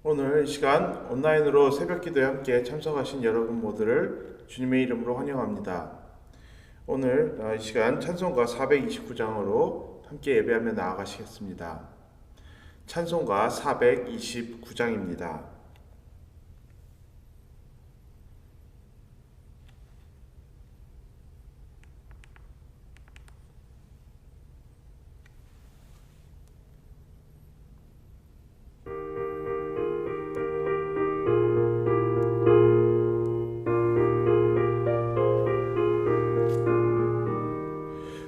오늘 이 시간 온라인으로 새벽 기도에 함께 참석하신 여러분 모두를 주님의 이름으로 환영합니다. 오늘 이 시간 찬송가 429장으로 함께 예배하며 나아가시겠습니다. 찬송가 429장입니다.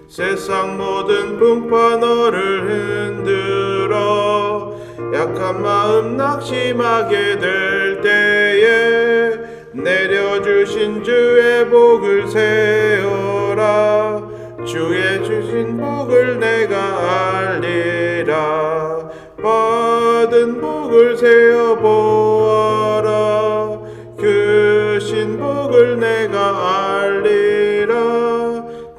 세상 모든 풍파 너를 흔들어 약한 마음 낙심하게 될 때에 내려주신 주의 복을 세어라. 주의 주신 복을 내가 알리라. 받은 복을 세어 보아라. 그 신복을 내가 알리라.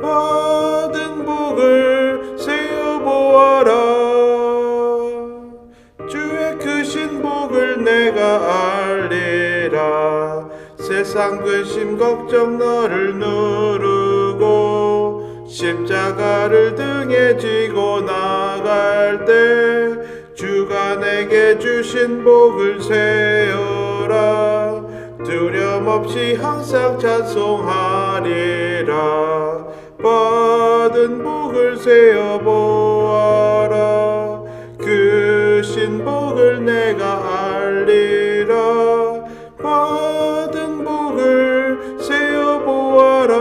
받은 복을 세어 보아라. 주의 크신 복을 내가 알리라. 세상 근심 걱정 너를 누르고 십자가를 등에 지고 나갈 때 주가 내게 주신 복을 세어라. 두려움 없이 항상 찬송하리라. 받은 복을 세어 보아라. 그 신복을 내가 알리라. 받은 복을 세어 보아라.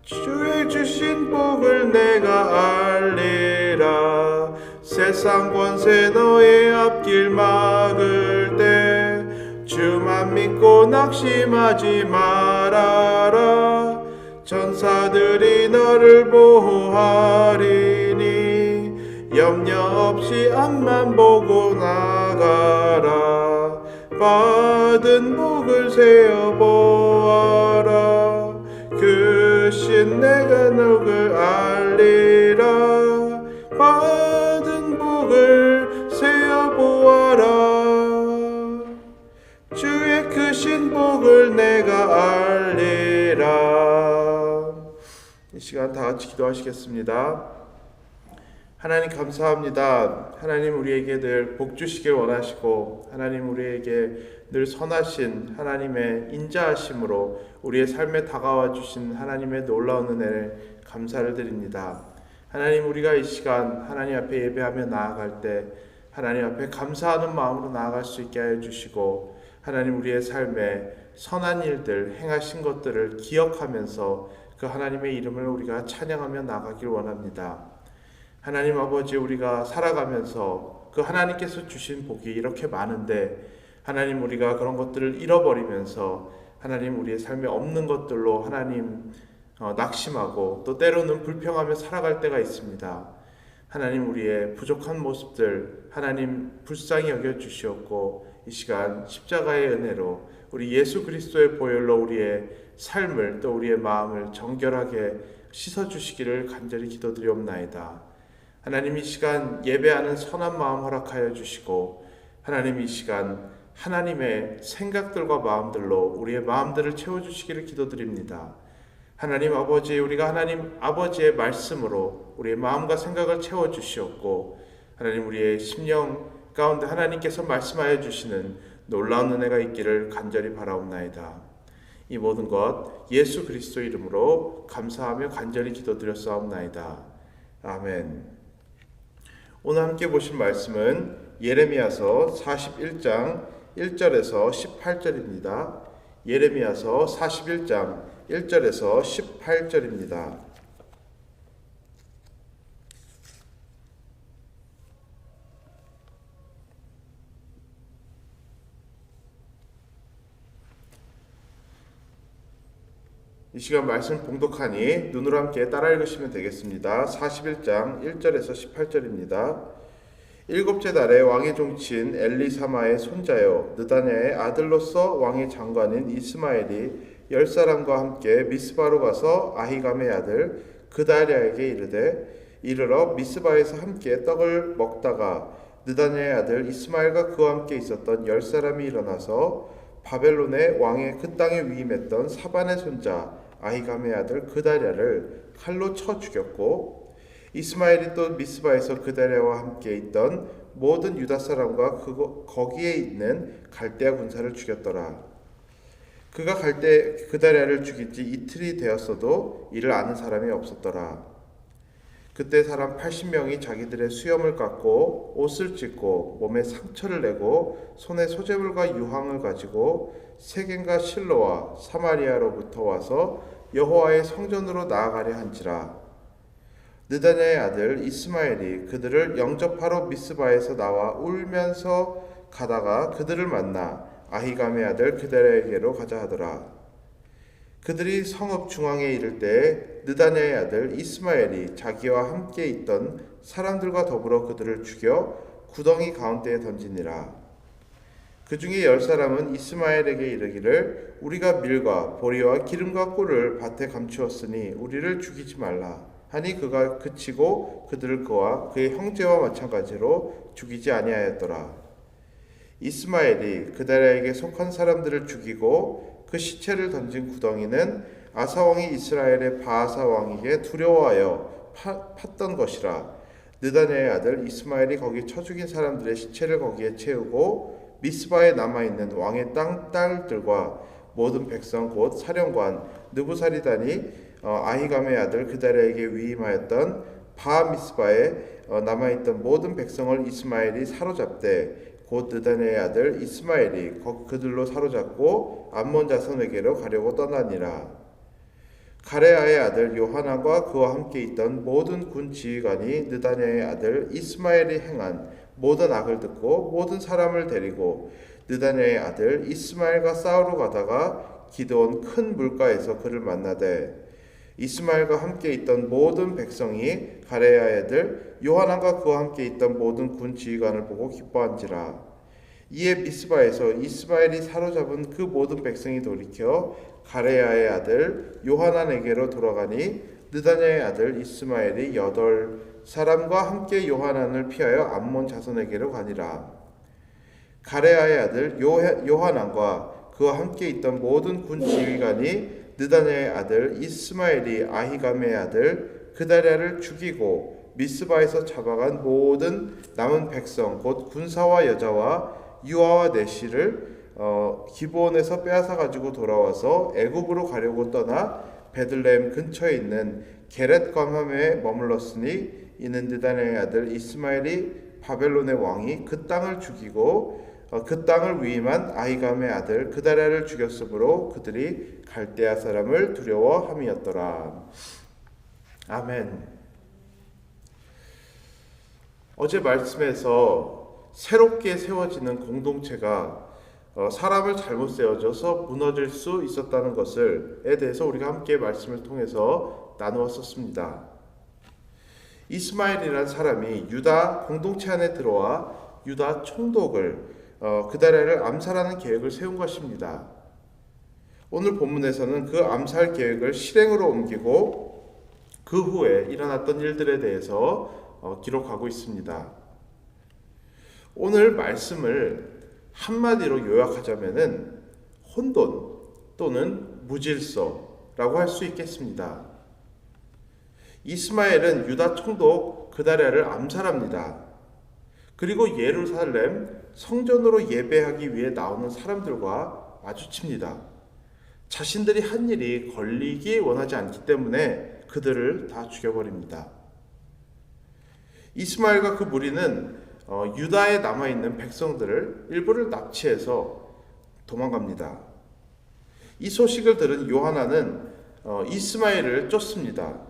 주의 주신 복을 내가 알리라. 세상 권세 너의 앞길 막을 때 주만 믿고 낙심하지 말아라. 천사들이 너를 보호하리니 염려 없이 앞만 보고 나가라. 받은 복을 세어 보아라. 그 신 내가 너를 알리라. 받은 복을 세어 보아라. 주의 크신 복을 내가 알리라. 이 시간 다 같이 기도하시겠습니다. 하나님 감사합니다. 하나님 우리에게 늘 복 주시길 원하시고 하나님 우리에게 늘 선하신 하나님의 인자하심으로 우리의 삶에 다가와 주신 하나님의 놀라운 은혜를 감사를 드립니다. 하나님 우리가 이 시간 하나님 앞에 예배하며 나아갈 때 하나님 앞에 감사하는 마음으로 나아갈 수 있게 하여 주시고 하나님 우리의 삶에 선한 일들 행하신 것들을 기억하면서 그 하나님의 이름을 우리가 찬양하며 나가길 원합니다. 하나님 아버지 우리가 살아가면서 그 하나님께서 주신 복이 이렇게 많은데 하나님 우리가 그런 것들을 잃어버리면서 하나님 우리의 삶에 없는 것들로 하나님 낙심하고 또 때로는 불평하며 살아갈 때가 있습니다. 하나님 우리의 부족한 모습들 하나님 불쌍히 여겨주시옵고 이 시간 십자가의 은혜로 우리 예수 그리스도의 보혈로 우리의 삶을 또 우리의 마음을 정결하게 씻어주시기를 간절히 기도드리옵나이다. 하나님 이 시간 예배하는 선한 마음 허락하여 주시고 하나님 이 시간 하나님의 생각들과 마음들로 우리의 마음들을 채워주시기를 기도드립니다. 하나님 아버지 우리가 하나님 아버지의 말씀으로 우리의 마음과 생각을 채워주시옵고 하나님 우리의 심령 가운데 하나님께서 말씀하여 주시는 놀라운 은혜가 있기를 간절히 바라옵나이다. 이 모든 것 예수 그리스도 이름으로 감사하며 간절히 기도드렸사옵나이다. 아멘. 오늘 함께 보신 말씀은 예레미야서 41장 1절에서 18절입니다. 예레미야서 41장 1절에서 18절입니다. 이 시간 말씀 봉독하니 눈으로 함께 따라 읽으시면 되겠습니다. 41장 1절에서 18절입니다. 일곱째 달에 왕의 종친 엘리사마의 손자여 느다냐의 아들로서 왕의 장관인 이스마엘이 10사람과 함께 미스바로 가서 아히감의 아들 그달랴에게 이르되 이르러 미스바에서 함께 떡을 먹다가 느다냐의 아들 이스마엘과 그와 함께 있었던 10사람이 일어나서 바벨론의 왕의 그 땅에 위임했던 사반의 손자 아히감의 아들 그다랴를 칼로 쳐 죽였고, 이스마엘이 또 미스바에서 그다랴와 함께 있던 모든 유다 사람과 거기에 있는 갈대아 군사를 죽였더라. 그가 그다랴를 죽인 지 이틀이 되었어도 이를 아는 사람이 없었더라. 그때 사람 80명이 자기들의 수염을 깎고 옷을 찢고 몸에 상처를 내고 손에 소재물과 유황을 가지고 세겜과 실로와 사마리아로부터 와서 여호와의 성전으로 나아가려 한지라. 느다냐의 아들 이스마엘이 그들을 영접하러 미스바에서 나와 울면서 가다가 그들을 만나 아히감의 아들 그다랴에게로 가자 하더라. 그들이 성읍 중앙에 이를 때 느다냐의 아들 이스마엘이 자기와 함께 있던 사람들과 더불어 그들을 죽여 구덩이 가운데에 던지니라. 그 중에 10사람은 이스마엘에게 이르기를 우리가 밀과 보리와 기름과 꿀을 밭에 감추었으니 우리를 죽이지 말라 하니 그가 그치고 그들을 그와 그의 형제와 마찬가지로 죽이지 아니하였더라. 이스마엘이 그다랴에게 속한 사람들을 죽이고 그 시체를 던진 구덩이는 아사 왕이 이스라엘의 바아사 왕에게 두려워하여 팠던 것이라. 느다냐의 아들 이스마엘이 거기 쳐 죽인 사람들의 시체를 거기에 채우고 미스바에 남아있는 왕의 딸들과 모든 백성 곧 사령관 느부사리단이 아히감의 아들 그다랴에게 위임하였던 바미스바에 남아있던 모든 백성을 이스마엘이 사로잡되 곧 느다냐의 아들 이스마엘이 그들로 사로잡고 암몬 자손에게로 가려고 떠나니라. 가레아의 아들 요하난과 그와 함께 있던 모든 군 지휘관이 느다냐의 아들 이스마엘이 행한 모든 악을 듣고 모든 사람을 데리고 느다냐의 아들 이스마엘과 싸우러 가다가 기드온 큰 물가에서 그를 만나되, 이스마엘과 함께 있던 모든 백성이 가레아의 아들 요하난과 그와 함께 있던 모든 군 지휘관을 보고 기뻐한지라. 이에 미스바에서 이스마엘이 사로잡은 그 모든 백성이 돌이켜 가레아의 아들 요하난에게로 돌아가니 느다냐의 아들 이스마엘이 8사람과 함께 요하난을 피하여 암몬 자손에게로 가니라. 가레아의 아들 요하난과 그와 함께 있던 모든 군 지휘관이 느다냐의 아들 이스마엘이 아히감의 아들 그다랴를 죽이고 미스바에서 잡아간 모든 남은 백성 곧 군사와 여자와 유아와 내시를 기브온에서 빼앗아 가지고 돌아와서 애굽으로 가려고 떠나 베들레헴 근처에 있는 게렛감함에 머물렀으니, 이는 느다냐의 아들 이스마엘이 바벨론의 왕이 그 땅을 죽이고 그 땅을 위임한 아히감의 아들 그다랴를 죽였으므로 그들이 갈대아 사람을 두려워함이었더라. 아멘. 어제 말씀에서 새롭게 세워지는 공동체가 사람을 잘못 세워져서 무너질 수 있었다는 것에 대해서 우리가 함께 말씀을 통해서 나누었었습니다. 이스마엘이라는 사람이 유다 공동체 안에 들어와 유다 총독을 그다랴를 암살하는 계획을 세운 것입니다. 오늘 본문에서는 그 암살 계획을 실행으로 옮기고 그 후에 일어났던 일들에 대해서 기록하고 있습니다. 오늘 말씀을 한마디로 요약하자면은 혼돈 또는 무질서라고 할 수 있겠습니다. 이스마엘은 유다 총독 그다랴를 암살합니다. 그리고 예루살렘 성전으로 예배하기 위해 나오는 사람들과 마주칩니다. 자신들이 한 일이 걸리기 원하지 않기 때문에 그들을 다 죽여버립니다. 이스마엘과 그 무리는 유다에 남아있는 백성들을 일부를 납치해서 도망갑니다. 이 소식을 들은 요하나는 이스마엘을 쫓습니다.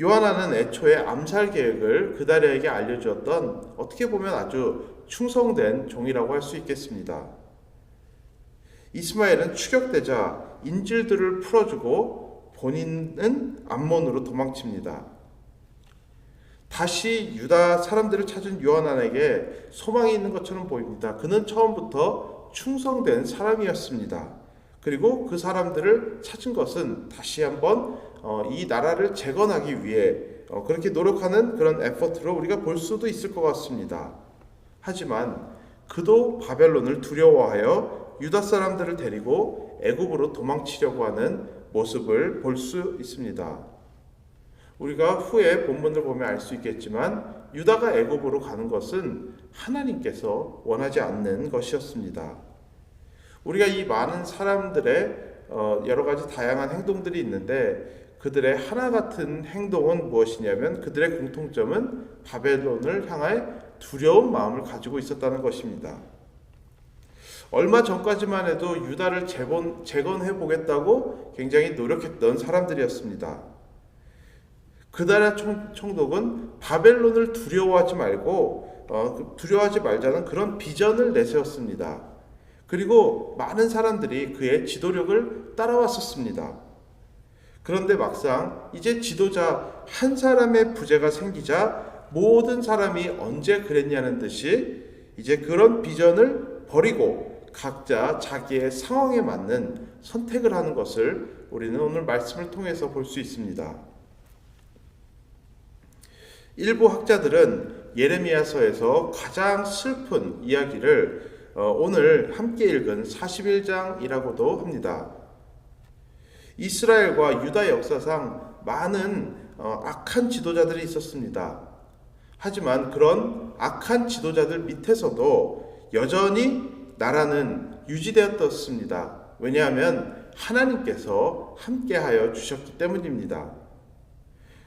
요하나는 애초에 암살 계획을 그다랴에게 알려주었던 어떻게 보면 아주 충성된 종이라고 할 수 있겠습니다. 이스마엘은 추격되자 인질들을 풀어주고 본인은 암몬으로 도망칩니다. 다시 유다 사람들을 찾은 요하난에게 소망이 있는 것처럼 보입니다. 그는 처음부터 충성된 사람이었습니다. 그리고 그 사람들을 찾은 것은 다시 한번 이 나라를 재건하기 위해 그렇게 노력하는 그런 에포트로 우리가 볼 수도 있을 것 같습니다. 하지만 그도 바벨론을 두려워하여 유다 사람들을 데리고 애굽으로 도망치려고 하는 모습을 볼 수 있습니다. 우리가 후에 본문을 보면 알 수 있겠지만 유다가 애굽으로 가는 것은 하나님께서 원하지 않는 것이었습니다. 우리가 이 많은 사람들의 여러 가지 다양한 행동들이 있는데 그들의 하나 같은 행동은 무엇이냐면 그들의 공통점은 바벨론을 향해 두려운 마음을 가지고 있었다는 것입니다. 얼마 전까지만 해도 유다를 재건해 보겠다고 굉장히 노력했던 사람들이었습니다. 그나라 총독은 바벨론을 두려워하지 말자는 그런 비전을 내세웠습니다. 그리고 많은 사람들이 그의 지도력을 따라왔었습니다. 그런데 막상 이제 지도자 한 사람의 부재가 생기자 모든 사람이 언제 그랬냐는 듯이 이제 그런 비전을 버리고 각자 자기의 상황에 맞는 선택을 하는 것을 우리는 오늘 말씀을 통해서 볼 수 있습니다. 일부 학자들은 예레미야서에서 가장 슬픈 이야기를 오늘 함께 읽은 41장이라고도 합니다. 이스라엘과 유다 역사상 많은 악한 지도자들이 있었습니다. 하지만 그런 악한 지도자들 밑에서도 여전히 나라는 유지되었습니다. 왜냐하면 하나님께서 함께하여 주셨기 때문입니다.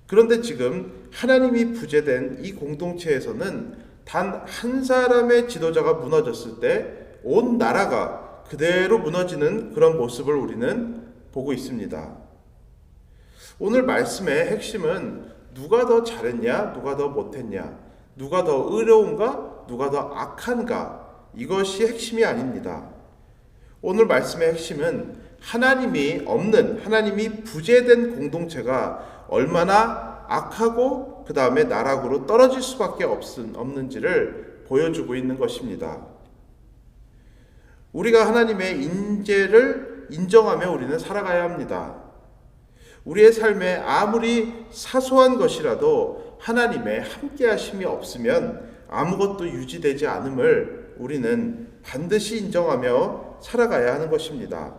그런데 지금 하나님이 부재된 이 공동체에서는 단 한 사람의 지도자가 무너졌을 때 온 나라가 그대로 무너지는 그런 모습을 우리는 보고 있습니다. 오늘 말씀의 핵심은 누가 더 잘했냐, 누가 더 못했냐, 누가 더 의로운가, 누가 더 악한가, 이것이 핵심이 아닙니다. 오늘 말씀의 핵심은 하나님이 없는, 하나님이 부재된 공동체가 얼마나 악하고 그 다음에 나락으로 떨어질 수밖에 없는지를 보여주고 있는 것입니다. 우리가 하나님의 인재를 인정하며 우리는 살아가야 합니다. 우리의 삶에 아무리 사소한 것이라도 하나님의 함께하심이 없으면 아무것도 유지되지 않음을 우리는 반드시 인정하며 살아가야 하는 것입니다.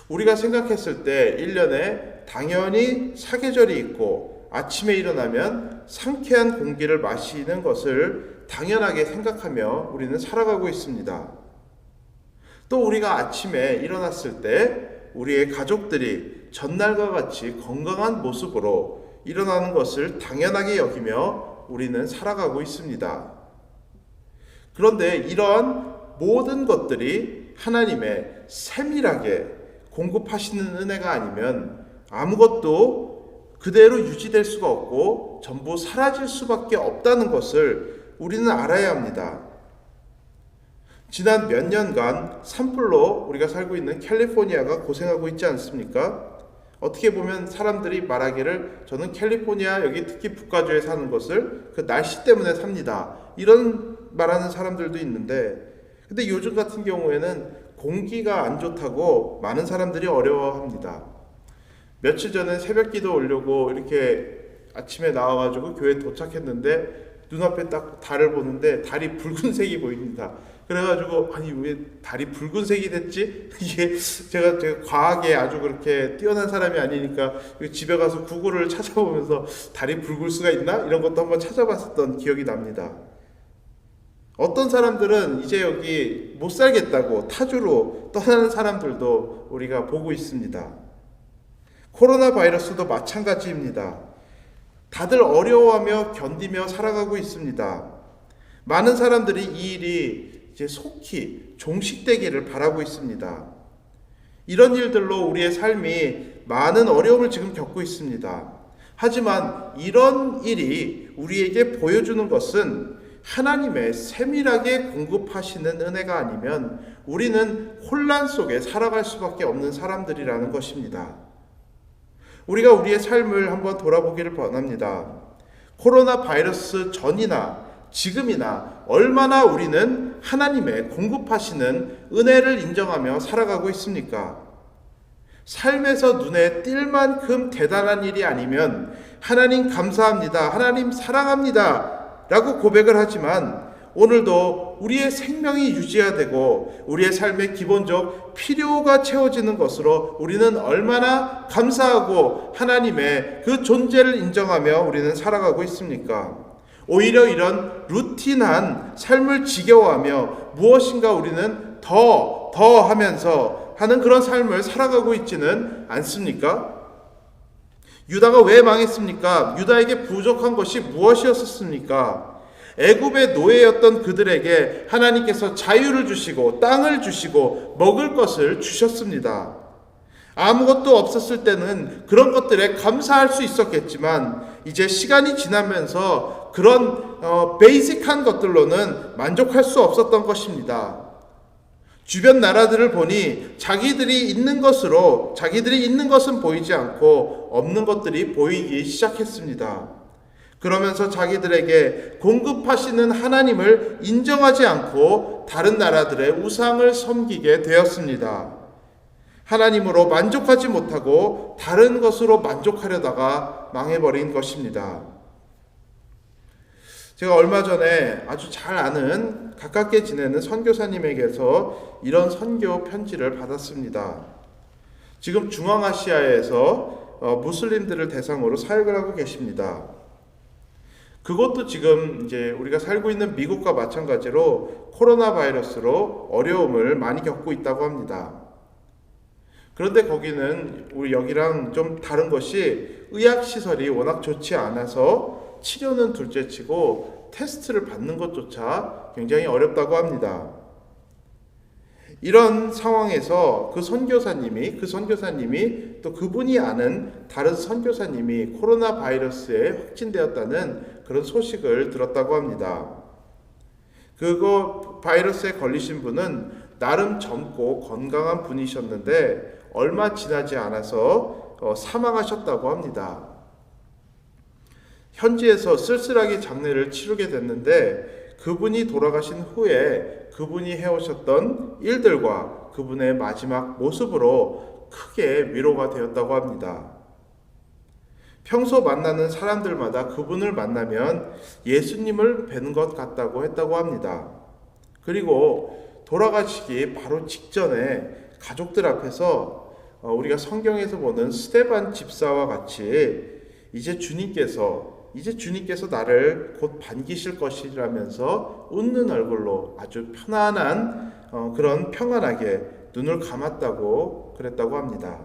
우리가 생각했을 때 1년에 당연히 사계절이 있고 아침에 일어나면 상쾌한 공기를 마시는 것을 당연하게 생각하며 우리는 살아가고 있습니다. 또 우리가 아침에 일어났을 때 우리의 가족들이 전날과 같이 건강한 모습으로 일어나는 것을 당연하게 여기며 우리는 살아가고 있습니다. 그런데 이러한 모든 것들이 하나님의 세밀하게 공급하시는 은혜가 아니면 아무것도 그대로 유지될 수가 없고 전부 사라질 수밖에 없다는 것을 우리는 알아야 합니다. 지난 몇 년간 산불로 우리가 살고 있는 캘리포니아가 고생하고 있지 않습니까? 어떻게 보면 사람들이 말하기를 저는 캘리포니아 여기 특히 북가주에 사는 것을 그 날씨 때문에 삽니다. 이런 말하는 사람들도 있는데 근데 요즘 같은 경우에는 공기가 안 좋다고 많은 사람들이 어려워합니다. 며칠 전에 새벽기도 오려고 이렇게 아침에 나와가지고 교회에 도착했는데 눈앞에 딱 달을 보는데 달이 붉은색이 보입니다. 그래가지고 아니 왜 달이 붉은색이 됐지? 이게 제가 과학에 아주 그렇게 뛰어난 사람이 아니니까 집에 가서 구글을 찾아보면서 달이 붉을 수가 있나? 이런 것도 한번 찾아봤었던 기억이 납니다. 어떤 사람들은 이제 여기 못 살겠다고 타주로 떠나는 사람들도 우리가 보고 있습니다. 코로나 바이러스도 마찬가지입니다. 다들 어려워하며 견디며 살아가고 있습니다. 많은 사람들이 이 일이 이제 속히 종식되기를 바라고 있습니다. 이런 일들로 우리의 삶이 많은 어려움을 지금 겪고 있습니다. 하지만 이런 일이 우리에게 보여주는 것은 하나님의 세밀하게 공급하시는 은혜가 아니면 우리는 혼란 속에 살아갈 수밖에 없는 사람들이라는 것입니다. 우리가 우리의 삶을 한번 돌아보기를 원합니다. 코로나 바이러스 전이나 지금이나 얼마나 우리는 하나님의 공급하시는 은혜를 인정하며 살아가고 있습니까? 삶에서 눈에 띌 만큼 대단한 일이 아니면 하나님 감사합니다. 하나님 사랑합니다. 라고 고백을 하지만 오늘도 우리의 생명이 유지가 되고 우리의 삶의 기본적 필요가 채워지는 것으로 우리는 얼마나 감사하고 하나님의 그 존재를 인정하며 우리는 살아가고 있습니까? 오히려 이런 루틴한 삶을 지겨워하며 무엇인가 우리는 더 하면서 하는 그런 삶을 살아가고 있지는 않습니까? 유다가 왜 망했습니까? 유다에게 부족한 것이 무엇이었습니까? 애굽의 노예였던 그들에게 하나님께서 자유를 주시고 땅을 주시고 먹을 것을 주셨습니다. 아무것도 없었을 때는 그런 것들에 감사할 수 있었겠지만 이제 시간이 지나면서 그런 베이직한 것들로는 만족할 수 없었던 것입니다. 주변 나라들을 보니 자기들이 있는 것은 보이지 않고 없는 것들이 보이기 시작했습니다. 그러면서 자기들에게 공급하시는 하나님을 인정하지 않고 다른 나라들의 우상을 섬기게 되었습니다. 하나님으로 만족하지 못하고 다른 것으로 만족하려다가 망해버린 것입니다. 제가 얼마 전에 아주 잘 아는 가깝게 지내는 선교사님에게서 이런 선교 편지를 받았습니다. 지금 중앙아시아에서 무슬림들을 대상으로 사역을 하고 계십니다. 그것도 지금 이제 우리가 살고 있는 미국과 마찬가지로 코로나 바이러스로 어려움을 많이 겪고 있다고 합니다. 그런데 거기는 우리 여기랑 좀 다른 것이 의학시설이 워낙 좋지 않아서 치료는 둘째치고 테스트를 받는 것조차 굉장히 어렵다고 합니다. 이런 상황에서 그 선교사님이 또 그분이 아는 다른 선교사님이 코로나 바이러스에 확진되었다는 그런 소식을 들었다고 합니다. 그거 바이러스에 걸리신 분은 나름 젊고 건강한 분이셨는데 얼마 지나지 않아서 사망하셨다고 합니다. 현지에서 쓸쓸하게 장례를 치르게 됐는데 그분이 돌아가신 후에 그분이 해오셨던 일들과 그분의 마지막 모습으로 크게 위로가 되었다고 합니다. 평소 만나는 사람들마다 그분을 만나면 예수님을 뵈는 것 같다고 했다고 합니다. 그리고 돌아가시기 바로 직전에 가족들 앞에서 우리가 성경에서 보는 스데반 집사와 같이 이제 주님께서 나를 곧 반기실 것이라면서 웃는 얼굴로 아주 편안한 그런 평안하게 눈을 감았다고 그랬다고 합니다.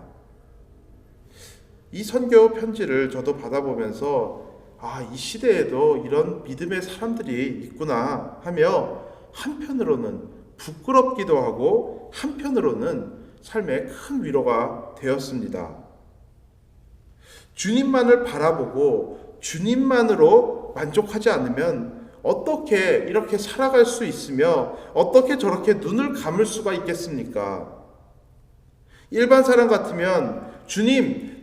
이 선교 편지를 저도 받아보면서 이 시대에도 이런 믿음의 사람들이 있구나 하며 한편으로는 부끄럽기도 하고 한편으로는 삶에 큰 위로가 되었습니다. 주님만을 바라보고 주님만으로 만족하지 않으면 어떻게 이렇게 살아갈 수 있으며 어떻게 저렇게 눈을 감을 수가 있겠습니까? 일반 사람 같으면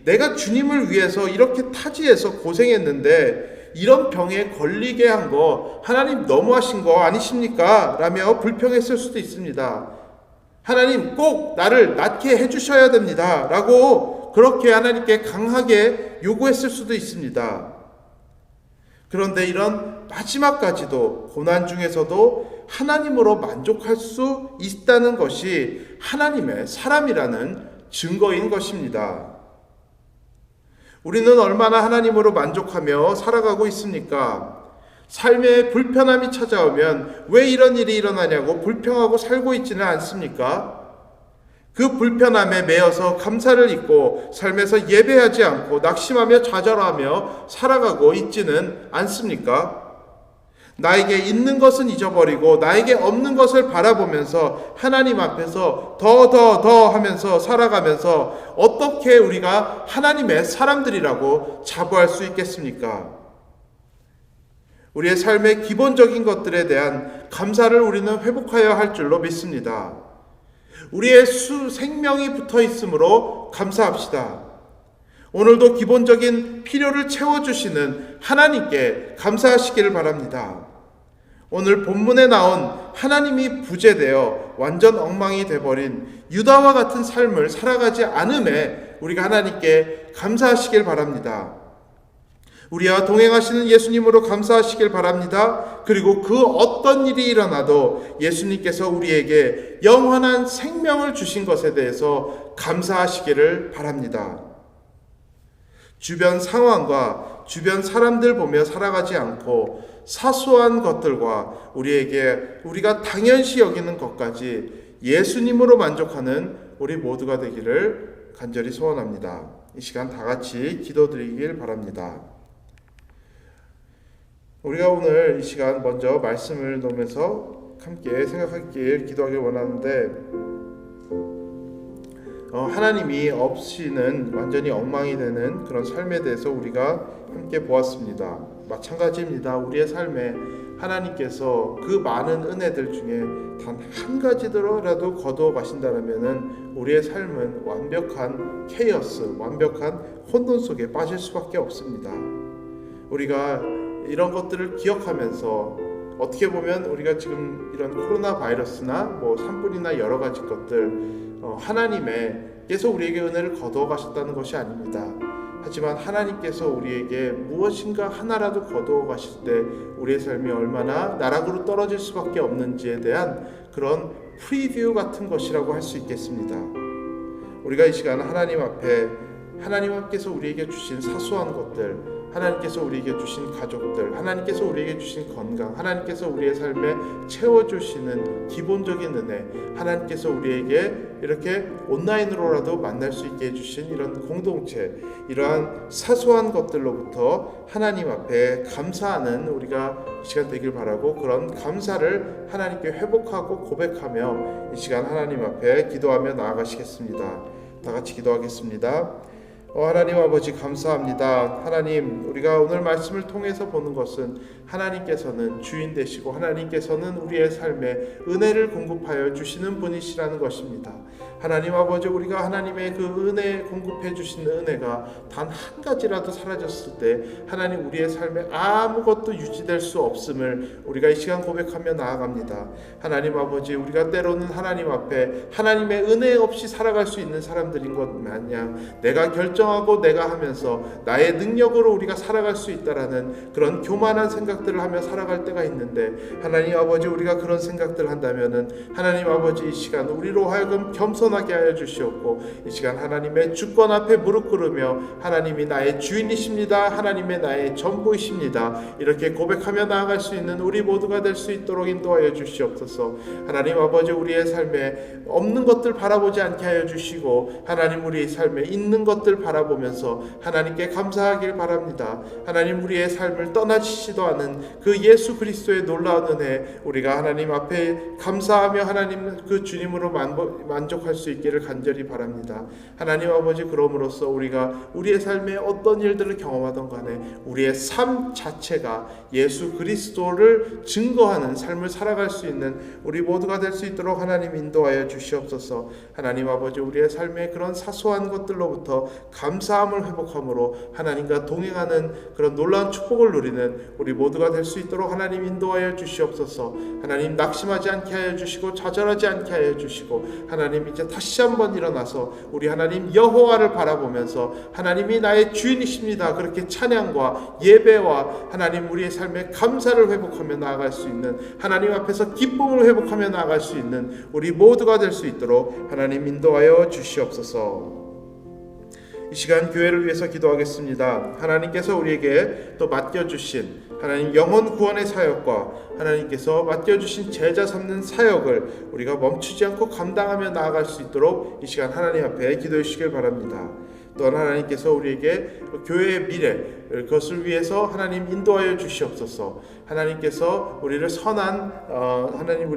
내가 주님을 위해서 이렇게 타지에서 고생했는데 이런 병에 걸리게 한 거 하나님 너무하신 거 아니십니까? 라며 불평했을 수도 있습니다. 하나님 꼭 나를 낫게 해주셔야 됩니다. 라고 그렇게 하나님께 강하게 요구했을 수도 있습니다. 그런데 이런 마지막까지도 고난 중에서도 하나님으로 만족할 수 있다는 것이 하나님의 사람이라는 증거인 것입니다. 우리는 얼마나 하나님으로 만족하며 살아가고 있습니까? 삶에 불편함이 찾아오면 왜 이런 일이 일어나냐고 불평하고 살고 있지는 않습니까? 그 불편함에 매여서 감사를 잊고 삶에서 예배하지 않고 낙심하며 좌절하며 살아가고 있지는 않습니까? 나에게 있는 것은 잊어버리고 나에게 없는 것을 바라보면서 하나님 앞에서 더 하면서 살아가면서 어떻게 우리가 하나님의 사람들이라고 자부할 수 있겠습니까? 우리의 삶의 기본적인 것들에 대한 감사를 우리는 회복하여야 할 줄로 믿습니다. 우리의 생명이 붙어 있으므로 감사합시다. 오늘도 기본적인 필요를 채워주시는 하나님께 감사하시기를 바랍니다. 오늘 본문에 나온 하나님이 부재되어 완전 엉망이 되어버린 유다와 같은 삶을 살아가지 않음에 우리가 하나님께 감사하시길 바랍니다. 우리와 동행하시는 예수님으로 감사하시길 바랍니다. 그리고 그 어떤 일이 일어나도 예수님께서 우리에게 영원한 생명을 주신 것에 대해서 감사하시기를 바랍니다. 주변 상황과 주변 사람들 보며 살아가지 않고 사소한 것들과 우리가 당연시 여기는 것까지 예수님으로 만족하는 우리 모두가 되기를 간절히 소원합니다. 이 시간 다 같이 기도드리길 바랍니다. 우리가 오늘 이 시간 먼저 말씀을 놓으면서 함께 생각하길 기도하길 원하는데, 하나님이 없이는 완전히 엉망이 되는 그런 삶에 대해서 우리가 함께 보았습니다. 마찬가지입니다. 우리의 삶에 하나님께서 그 많은 은혜들 중에 단 한 가지더라도 거두어 가신다면 우리의 삶은 완벽한 케이오스, 완벽한 혼돈 속에 빠질 수밖에 없습니다. 우리가 이런 것들을 기억하면서 어떻게 보면 우리가 지금 이런 코로나 바이러스나 산불이나 여러 가지 것들 하나님께서 우리에게 은혜를 거두어 가셨다는 것이 아닙니다. 하지만 하나님께서 우리에게 무엇인가 하나라도 거두어 가실 때 우리의 삶이 얼마나 나락으로 떨어질 수밖에 없는지에 대한 그런 프리뷰 같은 것이라고 할 수 있겠습니다. 우리가 이 시간 하나님 앞에 하나님께서 우리에게 주신 사소한 것들, 하나님께서 우리에게 주신 가족들, 하나님께서 우리에게 주신 건강, 하나님께서 우리의 삶에 채워주시는 기본적인 은혜, 하나님께서 우리에게 이렇게 온라인으로라도 만날 수 있게 해주신 이런 공동체, 이러한 사소한 것들로부터 하나님 앞에 감사하는 우리가 이 시간 되길 바라고, 그런 감사를 하나님께 회복하고 고백하며 이 시간 하나님 앞에 기도하며 나아가시겠습니다. 다 같이 기도하겠습니다. 하나님 아버지 감사합니다. 하나님, 우리가 오늘 말씀을 통해서 보는 것은 하나님께서는 주인 되시고 하나님께서는 우리의 삶에 은혜를 공급하여 주시는 분이시라는 것입니다. 하나님 아버지, 우리가 하나님의 그 은혜 공급해 주시는 은혜가 단 한 가지라도 사라졌을 때 하나님 우리의 삶에 아무것도 유지될 수 없음을 우리가 이 시간 고백하며 나아갑니다. 하나님 아버지, 우리가 때로는 하나님 앞에 하나님의 은혜 없이 살아갈 수 있는 사람들인 것 마냥 내가 결정하고 내가 하면서 나의 능력으로 우리가 살아갈 수 있다라는 그런 교만한 생각들을 하며 살아갈 때가 있는데, 하나님 아버지, 우리가 그런 생각들을 한다면은 하나님 아버지, 이 시간 우리로 하여금 겸손하게 하여 주시옵고 이 시간 하나님의 주권 앞에 무릎 꿇으며 하나님이 나의 주인이십니다, 하나님의 나의 전부이십니다, 이렇게 고백하며 나아갈 수 있는 우리 모두가 될 수 있도록 인도하여 주시옵소서. 하나님 아버지, 우리의 삶에 없는 것들 바라보지 않게 하여 주시고 하나님 우리의 삶에 있는 것들 바라보면서 하나님께 감사하길 바랍니다. 하나님, 우리의 삶을 떠나시지도 않은 그 예수 그리스도의 놀라운 은혜 우리가 하나님 앞에 감사하며 하나님 그 주님으로 만족할 수 있기를 간절히 바랍니다. 하나님 아버지, 그럼으로써 우리가 우리의 삶에 어떤 일들을 경험하던 간에 우리의 삶 자체가 예수 그리스도를 증거하는 삶을 살아갈 수 있는 우리 모두가 될 수 있도록 하나님 인도하여 주시옵소서. 하나님 아버지, 우리의 삶의 그런 사소한 것들로부터 감사함을 회복함으로 하나님과 동행하는 그런 놀라운 축복을 누리는 우리 모두가 될 수 있도록 하나님 인도하여 주시옵소서. 하나님, 낙심하지 않게 하여 주시고 좌절하지 않게 하여 주시고 하나님, 이제 다시 한번 일어나서 우리 하나님 여호와를 바라보면서 하나님이 나의 주인이십니다, 그렇게 찬양과 예배와 하나님 우리의 삶에 감사를 회복하며 나아갈 수 있는, 하나님 앞에서 기쁨을 회복하며 나아갈 수 있는 우리 모두가 될 수 있도록 하나님 인도하여 주시옵소서. 이 시간 교회를 위해서 기도하겠습니다. 하나님께서 우리에게 또 맡겨주신 하나님 영혼 구원의 사역과 하나님께서 맡겨주신 제자 삼는 사역을 우리가 멈추지 않고 감당하며 나아갈 수 있도록 이 시간 하나님 앞에 기도해 주시길 바랍니다. 또한 하나님께서 우리에게 교회의 미래, 그것을 위해서 하나님 인도하여 주시옵소서. 하나님께서 우리를 선한 하나님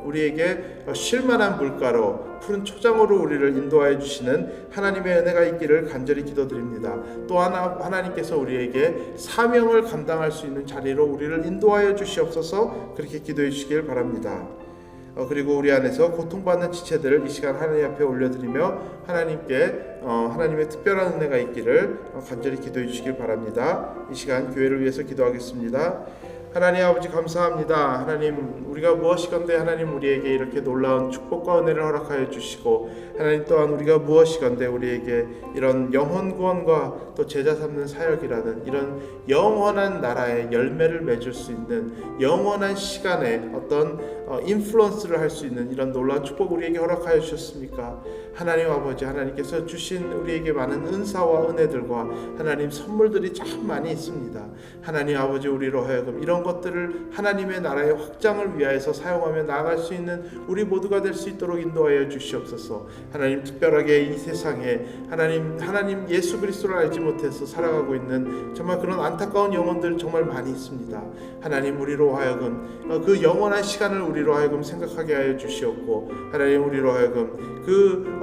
우리에게 쉴만한 물가로 푸른 초장으로 우리를 인도하여 주시는 하나님의 은혜가 있기를 간절히 기도드립니다. 또한 하나님께서 우리에게 사명을 감당할 수 있는 자리로 우리를 인도하여 주시옵소서. 그렇게 기도해 주시길 바랍니다. 그리고 우리 안에서 고통받는 지체들을 이 시간 하나님 앞에 올려드리며 하나님께 하나님의 특별한 은혜가 있기를 간절히 기도해 주시길 바랍니다. 이 시간 교회를 위해서 기도하겠습니다. 하나님 아버지 감사합니다. 하나님 우리가 무엇이건대 하나님 우리에게 이렇게 놀라운 축복과 은혜를 허락하여 주시고 하나님 또한 우리가 무엇이건대 우리에게 이런 영혼 구원과 또 제자 삼는 사역이라는 이런 영원한 나라의 열매를 맺을 수 있는 영원한 시간에 어떤 인플루언스를 할 수 있는 이런 놀라운 축복 우리에게 허락하여 주셨습니까? 하나님 아버지 하나님께서 주신 우리에게 많은 은사와 은혜들과 하나님 선물들이 참 많이 있습니다. 하나님 아버지 우리로 하여금 이런 것들을 하나님의 나라의 확장을 위하여서 사용하며 나아갈 수 있는 우리 모두가 될 수 있도록 인도하여 주시옵소서. 하나님 특별하게 이 세상에 하나님 예수 그리스도를 알지 못해서 살아가고 있는 정말 그런 안타까운 영혼들 정말 많이 있습니다. 하나님 우리로 하여금 그 영원한 시간을 우리로 하여금 생각하게 하여 주시옵고 하나님 우리로 하여금 그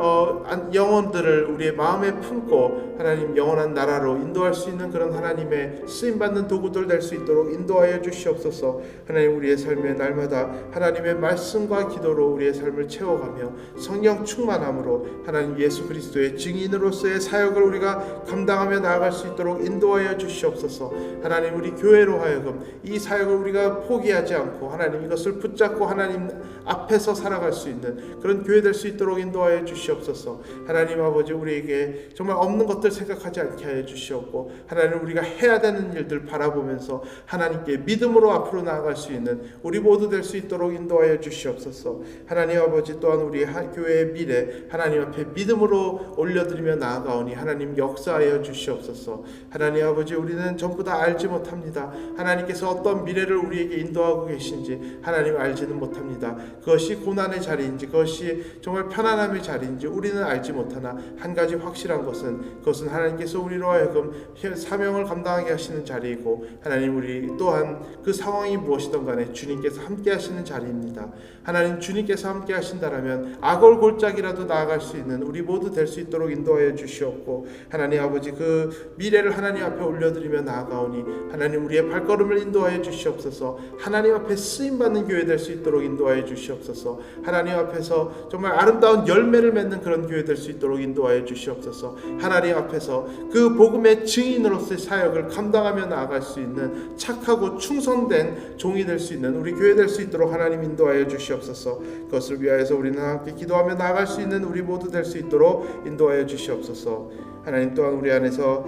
영혼들을 우리의 마음에 품고 하나님 영원한 나라로 인도할 수 있는 그런 하나님의 쓰임받는 도구들 될 수 있도록 인도하여 주시옵소서. 하나님 우리의 삶에 날마다 하나님의 말씀과 기도로 우리의 삶을 채워가며 성령 충만함으로 하나님 예수 그리스도의 증인으로서의 사역을 우리가 감당하며 나아갈 수 있도록 인도하여 주시옵소서. 하나님 우리 교회로 하여금 이 사역을 우리가 포기하지 않고 하나님 이것을 붙잡고 하나님 앞에서 살아갈 수 있는 그런 교회 될 수 있도록 인도하여 주시옵소서. 하나님 아버지 우리에게 정말 없는 것들 생각하지 않게 하여 주시옵고 하나님 우리가 해야 되는 일들 바라보면서 하나님께 믿음으로 앞으로 나아갈 수 있는 우리 모두 될 수 있도록 인도하여 주시옵소서. 하나님 아버지 또한 우리 교회의 미래 하나님 앞에 믿음으로 올려드리며 나아가오니 하나님 역사하여 주시옵소서. 하나님 아버지 우리는 전부 다 알지 못합니다. 하나님께서 어떤 미래를 우리에게 인도하고 계신지 하나님 알지는 못합니다. 그것이 고난의 자리인지 그것이 정말 편안함의 자리인지 우리는 알지 못하나 한 가지 확실한 것은 그것은 하나님께서 우리로 하여금 사명을 감당하게 하시는 자리이고 하나님 우리 또한 그 상황이 무엇이든 간에 주님께서 함께 하시는 자리입니다. 하나님 주님께서 함께 하신다라면 악을 골짜기라도 나아갈 수 있는 우리 모두 될 수 있도록 인도하여 주시옵고 하나님 아버지 그 미래를 하나님 앞에 올려드리며 나아가오니 하나님 우리의 발걸음을 인도하여 주시옵소서. 하나님 앞에 쓰임받는 교회 될 수 있도록 인도하여 주시옵소서. 하나님 앞에서 정말 아름다운 열매를 맺는 그런 교회 될 수 있도록 인도하여 주시옵소서. 하나님 앞에서 그 복음의 증인으로서의 사역을 감당하며 나아갈 수 있는 착하고 충성된 종이 될 수 있는 우리 교회 될 수 있도록 하나님 인도하여 주시옵소서. 그것을 위하여서 우리는 함께 기도하며 나아갈 수 있는 우리 모두 될 수 있도록 인도하여 주시옵소서. 하나님 또한 우리 안에서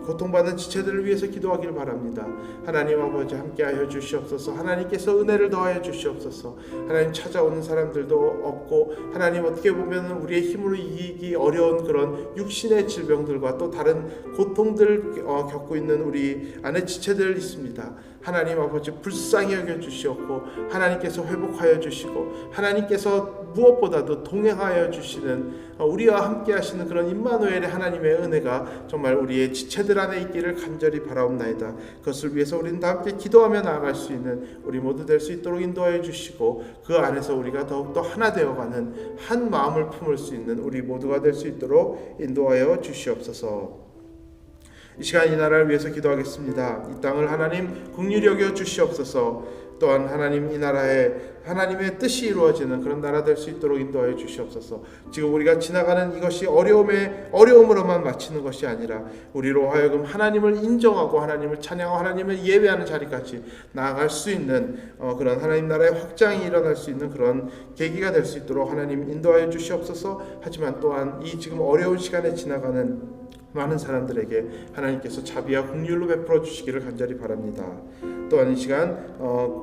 고통받는 지체들을 위해서 기도하길 바랍니다. 하나님 아버지 함께하여 주시옵소서. 하나님께서 은혜를 더하여 주시옵소서. 하나님 찾아오는 사람들도 없고 하나님 어떻게 보면 우리의 힘으로 이기기 어려운 그런 육신의 질병들과 또 다른 고통들 겪고 있는 우리 안에 지체들 있습니다. 하나님 아버지 불쌍히 여겨 주시옵고 하나님께서 회복하여 주시고 하나님께서 무엇보다도 동행하여 주시는 우리와 함께 하시는 그런 임마누엘의 하나님의 은혜가 정말 우리의 지체들 안에 있기를 간절히 바라옵나이다. 그것을 위해서 우리는 다 함께 기도하며 나아갈 수 있는 우리 모두 될 수 있도록 인도하여 주시고 그 안에서 우리가 더욱더 하나 되어가는 한 마음을 품을 수 있는 우리 모두가 될 수 있도록 인도하여 주시옵소서. 이 시간 이 나라를 위해서 기도하겠습니다. 이 땅을 하나님 긍휼히 여겨 주시옵소서. 또한 하나님 이 나라에 하나님의 뜻이 이루어지는 그런 나라 될 수 있도록 인도하여 주시옵소서. 지금 우리가 지나가는 이것이 어려움으로만 마치는 것이 아니라 우리로 하여금 하나님을 인정하고 하나님을 찬양하고 하나님을 예배하는 자리까지 나아갈 수 있는 그런 하나님 나라의 확장이 일어날 수 있는 그런 계기가 될 수 있도록 하나님 인도하여 주시옵소서. 하지만 또한 이 지금 어려운 시간에 지나가는 많은 사람들에게 하나님께서 자비와 긍휼로 베풀어 주시기를 간절히 바랍니다. 또한 이 시간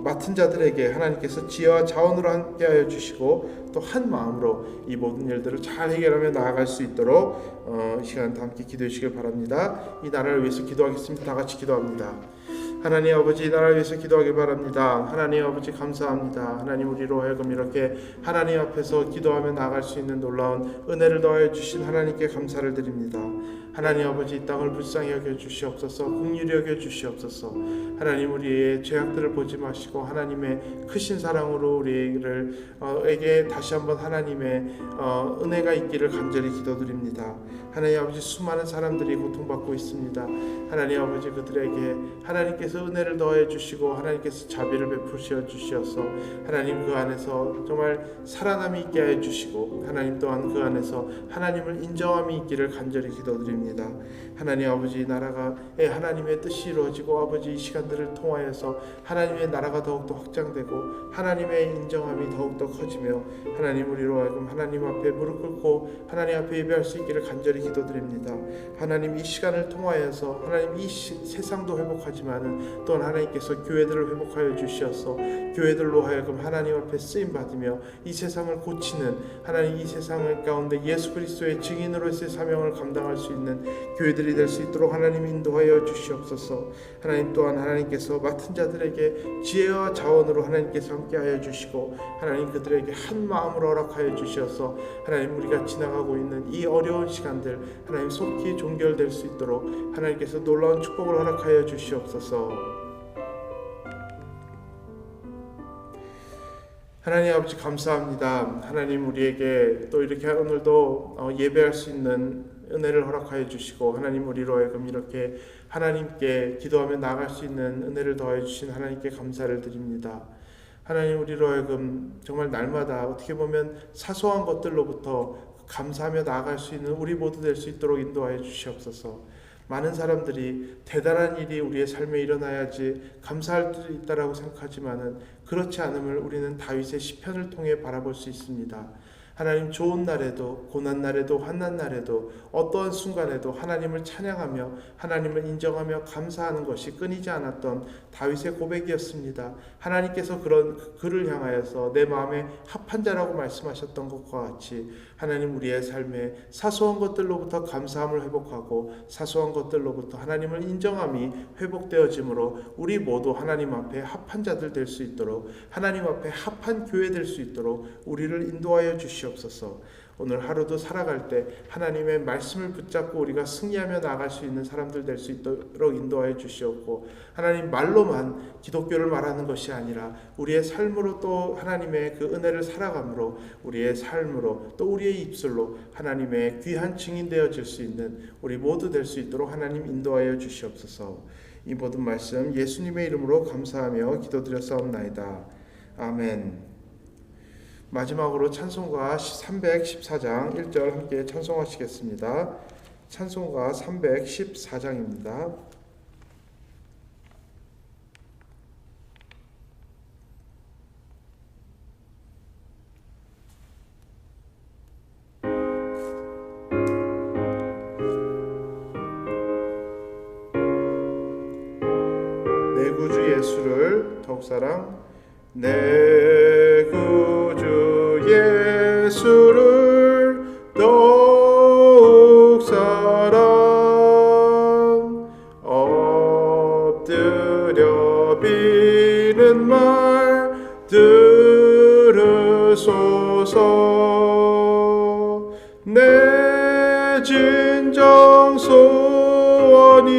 맡은 자들에게 하나님께서 지혜와 자원으로 함께하여 주시고 또 한 마음으로 이 모든 일들을 잘 해결하며 나아갈 수 있도록 이 시간 다 함께 기도해 주시길 바랍니다. 이 나라를 위해서 기도하겠습니다. 다 같이 기도합니다. 하나님 아버지 이 나라를 위해서 기도하길 바랍니다. 하나님 아버지 감사합니다. 하나님 우리로 하여금 이렇게 하나님 앞에서 기도하며 나아갈 수 있는 놀라운 은혜를 더하여 주신 하나님께 감사를 드립니다. 하나님 아버지 이 땅을 불쌍히 여겨 주시옵소서. 긍휼히 여겨 주시옵소서. 하나님 우리의 죄악들을 보지 마시고 하나님의 크신 사랑으로 우리에게 다시 한번 하나님의 은혜가 있기를 간절히 기도드립니다. 하나님 아버지 수많은 사람들이 고통받고 있습니다. 하나님 아버지 그들에게 하나님께서 은혜를 더해 주시고 하나님께서 자비를 베푸셔 주셔서 하나님 그 안에서 정말 살아남이 있게 해 주시고 하나님 또한 그 안에서 하나님을 인정함이 있기를 간절히 기도드립니다. 하나님 아버지 나라가의 하나님의 뜻이 이루어지고 아버지 이 시간들을 통하여서 하나님의 나라가 더욱더 확장되고 하나님의 인정함이 더욱더 커지며 하나님 우리로 하여금 하나님 앞에 무릎 꿇고 하나님 앞에 예배할 수 있기를 간절히 기도드립니다. 하나님 이 시간을 통하여서 하나님 이 세상도 회복하지만은 또한 하나님께서 교회들을 회복하여 주시어서 교회들로 하여금 하나님 앞에 쓰임 받으며 이 세상을 고치는 하나님 이 세상을 가운데 예수 그리스도의 증인으로서의 사명을 감당할 수 있는 교회들이 될 수 있도록 하나님 인도하여 주시옵소서. 하나님 또한 하나님께서 맡은 자들에게 지혜와 자원으로 하나님께서 함께하여 주시고 하나님 그들에게 한 마음으로 허락하여 주셔서 하나님 우리가 지나가고 있는 이 어려운 시간들 하나님 속히 종결될 수 있도록 하나님께서 놀라운 축복을 허락하여 주시옵소서. 하나님 아버지 감사합니다. 하나님 우리에게 또 이렇게 오늘도 예배할 수 있는 은혜를 허락하여 주시고 하나님 우리로 하여금 이렇게 하나님께 기도하며 나아갈 수 있는 은혜를 더하여 주신 하나님께 감사를 드립니다. 하나님 우리로 하여금 정말 날마다 어떻게 보면 사소한 것들로부터 감사하며 나아갈 수 있는 우리 모두 될 수 있도록 인도하여 주시옵소서. 많은 사람들이 대단한 일이 우리의 삶에 일어나야지 감사할 수 있다라고 생각하지만은 그렇지 않음을 우리는 다윗의 시편을 통해 바라볼 수 있습니다. 하나님 좋은 날에도 고난 날에도 환난 날에도 어떠한 순간에도 하나님을 찬양하며 하나님을 인정하며 감사하는 것이 끊이지 않았던 다윗의 고백이었습니다. 하나님께서 그를 향하여서 내 마음에 합한 자라고 말씀하셨던 것과 같이 하나님 우리의 삶에 사소한 것들로부터 감사함을 회복하고 사소한 것들로부터 하나님을 인정함이 회복되어지므로 우리 모두 하나님 앞에 합한 자들 될 수 있도록 하나님 앞에 합한 교회 될 수 있도록 우리를 인도하여 주시옵소서. 오늘 하루도 살아갈 때 하나님의 말씀을 붙잡고 우리가 승리하며 나아갈 수 있는 사람들 될 수 있도록 인도하여 주시옵고 하나님 말로만 기독교를 말하는 것이 아니라 우리의 삶으로 또 하나님의 그 은혜를 살아감으로 우리의 삶으로 또 우리의 입술로 하나님의 귀한 증인 되어질 수 있는 우리 모두 될 수 있도록 하나님 인도하여 주시옵소서. 이 모든 말씀 예수님의 이름으로 감사하며 기도드렸사옵나이다. 아멘. 마지막으로 찬송가 314장 1절 함께 찬송하시겠습니다. 찬송가 314장입니다. 내 구주 예수를 더욱 사랑 내 구주 예수를 더욱 사랑 엎드려 비는 말 들으소서. 내 진정 소원이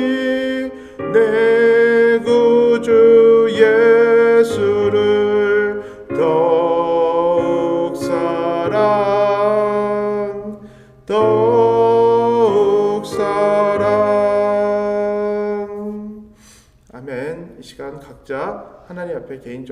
내 구주 예수를 더욱 사랑 아멘. 이 시간 각자 하나님 앞에 개인적으로